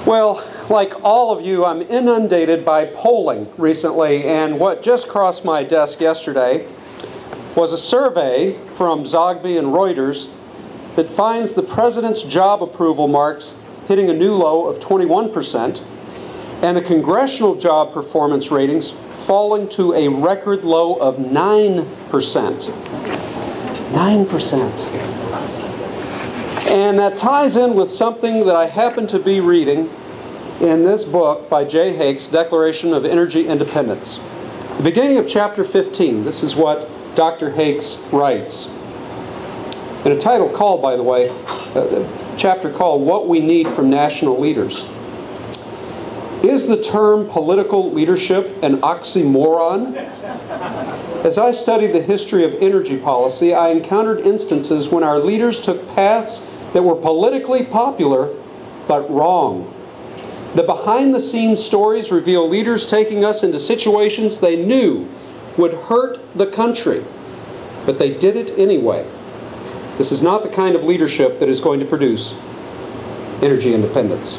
Well, like all of you, I'm inundated by polling recently, and what just crossed my desk yesterday was a survey from Zogby and Reuters that finds the president's job approval marks hitting a new low of 21%, and the congressional job performance ratings falling to a record low of 9%. 9%. And that ties in with something that I happen to be reading in this book by Jay Hakes, Declaration of Energy Independence. The beginning of chapter 15, this is what Dr. Hakes writes. In a title called, by the way, a chapter called What We Need from National Leaders. Is the term political leadership an oxymoron? As I studied the history of energy policy, I encountered instances when our leaders took paths that were politically popular, but wrong. The behind-the-scenes stories reveal leaders taking us into situations they knew would hurt the country, but they did it anyway. This is not the kind of leadership that is going to produce energy independence.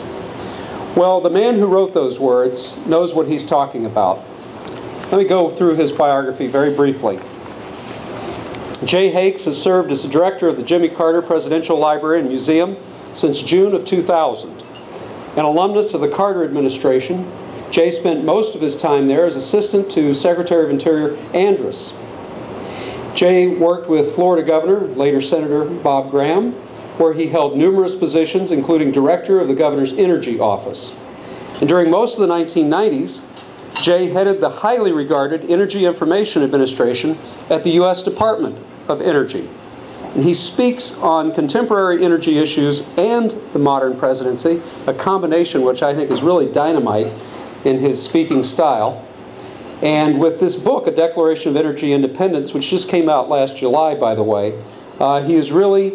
Well, the man who wrote those words knows what he's talking about. Let me go through his biography very briefly. Jay Hakes has served as the director of the Jimmy Carter Presidential Library and Museum since June of 2000. An alumnus of the Carter administration, Jay spent most of his time there as assistant to Secretary of Interior Andrus. Jay worked with Florida Governor, later Senator Bob Graham, where he held numerous positions, including director of the governor's energy office. And during most of the 1990s, Jay headed the highly regarded Energy Information Administration at the U.S. Department of Energy. And he speaks on contemporary energy issues and the modern presidency, a combination which I think is really dynamite in his speaking style. And with this book, A Declaration of Energy Independence, which just came out last July, by the way, he has really,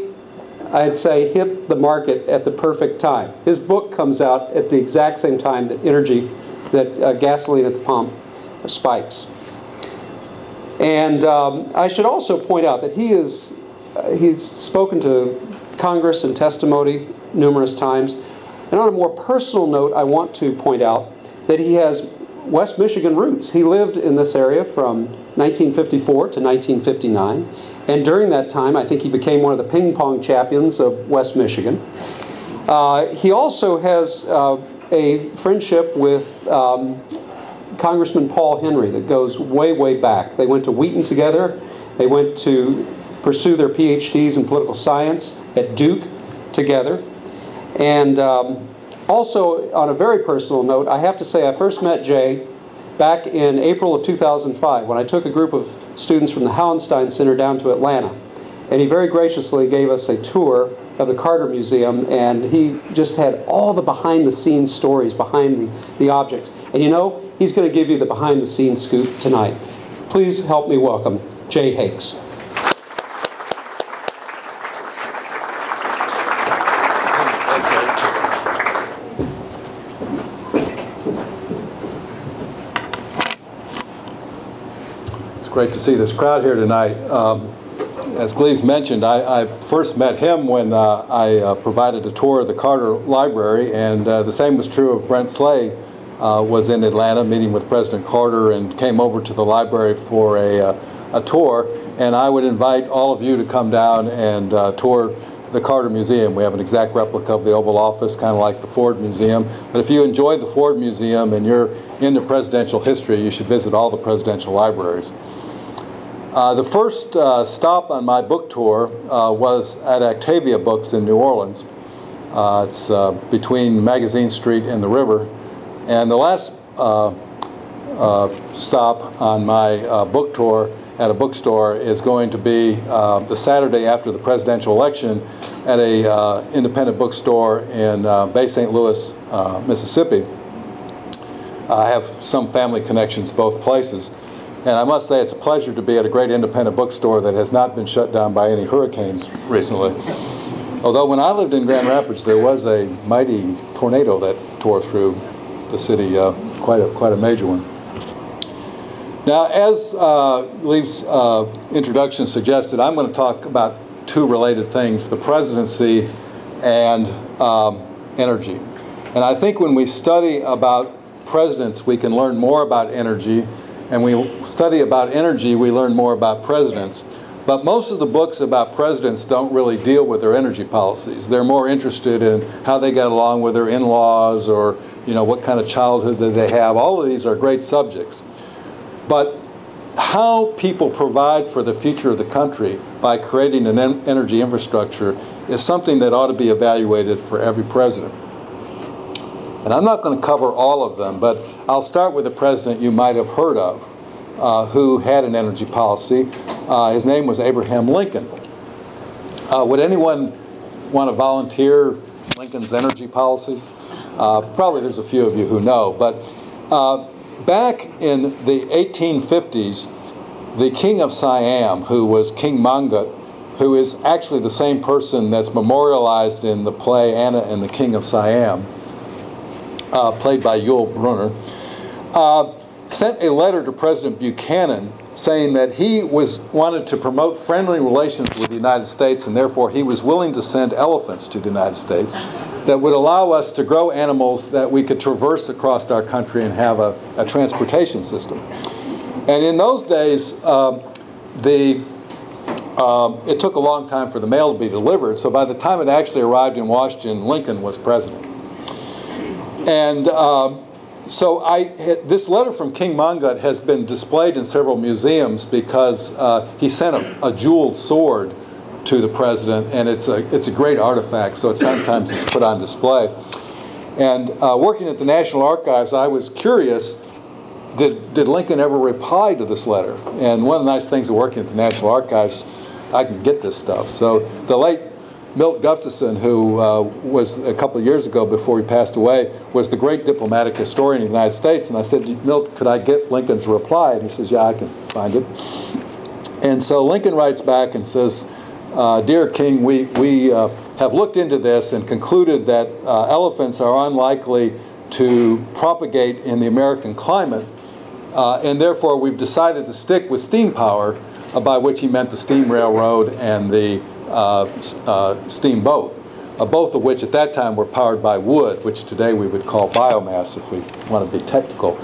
I'd say, hit the market at the perfect time. His book comes out at the exact same time that gasoline at the pump spikes. And I should also point out that he's spoken to Congress in testimony numerous times. And on a more personal note, I want to point out that he has West Michigan roots. He lived in this area from 1954 to 1959. And during that time, I think he became one of the ping pong champions of West Michigan. He also has a friendship with Congressman Paul Henry that goes way, way back. They went to Wheaton together. They went to pursue their Ph.D.s in political science at Duke together. And also, on a very personal note, I have to say I first met Jay back in April of 2005 when I took a group of students from the Hauenstein Center down to Atlanta. And he very graciously gave us a tour of the Carter Museum, and he just had all the behind-the-scenes stories behind the objects. And you know, he's going to give you the behind-the-scenes scoop tonight. Please help me welcome Jay Hakes. Great to see this crowd here tonight. As Gleaves mentioned, I first met him when I provided a tour of the Carter Library, and the same was true of Brent Slay. Was in Atlanta meeting with President Carter and came over to the library for a tour. And I would invite all of you to come down and tour the Carter Museum. We have an exact replica of the Oval Office, kind of like the Ford Museum. But if you enjoy the Ford Museum and you're into presidential history, you should visit all the presidential libraries. The first stop on my book tour was at Octavia Books in New Orleans. It's between Magazine Street and the river. And the last stop on my book tour at a bookstore is going to be the Saturday after the presidential election at a independent bookstore in Bay St. Louis, Mississippi. I have some family connections both places. And I must say it's a pleasure to be at a great independent bookstore that has not been shut down by any hurricanes recently. Although when I lived in Grand Rapids, there was a mighty tornado that tore through the city, quite a major one. Now, as Leif's introduction suggested, I'm going to talk about two related things, the presidency and energy. And I think when we study about presidents, we can learn more about energy. And we study about energy, we learn more about presidents. But most of the books about presidents don't really deal with their energy policies. They're more interested in how they got along with their in-laws, or what kind of childhood did they have. All of these are great subjects. But how people provide for the future of the country by creating an energy infrastructure is something that ought to be evaluated for every president. And I'm not going to cover all of them, but I'll start with a president you might have heard of who had an energy policy. His name was Abraham Lincoln. Would anyone want to volunteer Lincoln's energy policies? Probably there's a few of you who know, but back in the 1850s, the King of Siam, who was King Mangut, who is actually the same person that's memorialized in the play Anna and the King of Siam, played by Yul Brynner, sent a letter to President Buchanan saying that he wanted to promote friendly relations with the United States, and therefore he was willing to send elephants to the United States that would allow us to grow animals that we could traverse across our country and have a transportation system. And in those days, it took a long time for the mail to be delivered, so by the time it actually arrived in Washington, Lincoln was president. And so this letter from King Mangut has been displayed in several museums because he sent a jeweled sword to the president, and it's a great artifact, so sometimes it's put on display. And working at the National Archives, I was curious, did Lincoln ever reply to this letter? And one of the nice things of working at the National Archives, I can get this stuff. So the late Milt Gustafson, who was a couple of years ago before he passed away, was the great diplomatic historian of the United States. And I said, Milt, could I get Lincoln's reply? And he says, yeah, I can find it. And so Lincoln writes back and says, Dear King, we have looked into this and concluded that elephants are unlikely to propagate in the American climate. And therefore, we've decided to stick with steam power, by which he meant the steam railroad and the steamboat, both of which at that time were powered by wood, which today we would call biomass if we want to be technical.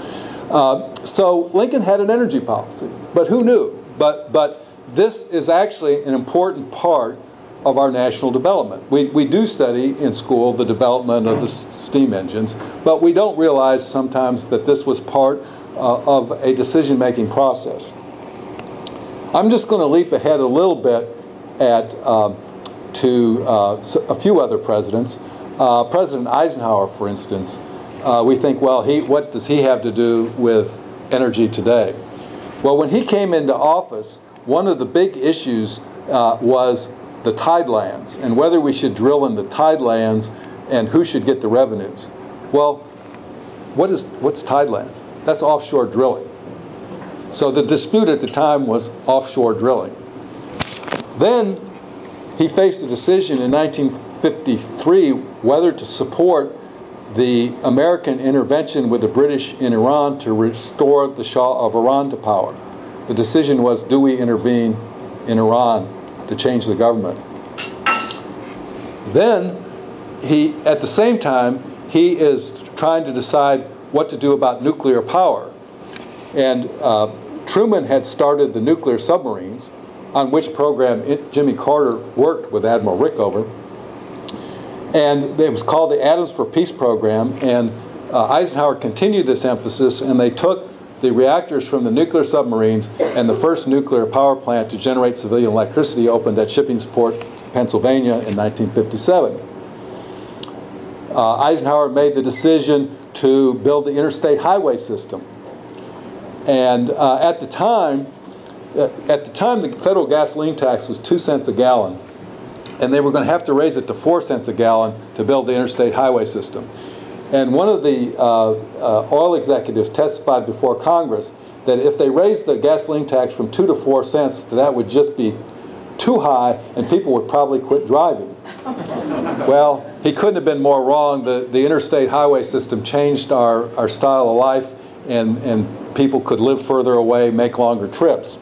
So Lincoln had an energy policy, but who knew? But this is actually an important part of our national development. We do study in school the development of the steam engines, but we don't realize sometimes that this was part of a decision-making process. I'm just going to leap ahead a little bit to a few other presidents. President Eisenhower, for instance, we think, well, what does he have to do with energy today? Well, when he came into office, one of the big issues was the tidelands and whether we should drill in the tidelands and who should get the revenues. Well, what's tidelands? That's offshore drilling. So the dispute at the time was offshore drilling. Then he faced a decision in 1953 whether to support the American intervention with the British in Iran to restore the Shah of Iran to power. The decision was, do we intervene in Iran to change the government? Then, at the same time, he is trying to decide what to do about nuclear power. And Truman had started the nuclear submarines, on which program Jimmy Carter worked with Admiral Rickover. And it was called the Atoms for Peace program, and Eisenhower continued this emphasis, and they took the reactors from the nuclear submarines, and the first nuclear power plant to generate civilian electricity opened at Shippingport, Pennsylvania in 1957. Eisenhower made the decision to build the interstate highway system. And at the time, the federal gasoline tax was 2 cents a gallon, and they were going to have to raise it to 4 cents a gallon to build the interstate highway system. And one of the oil executives testified before Congress that if they raised the gasoline tax from 2 to 4 cents, that would just be too high, and people would probably quit driving. Well, he couldn't have been more wrong. The interstate highway system changed our style of life, and people could live further away, make longer trips.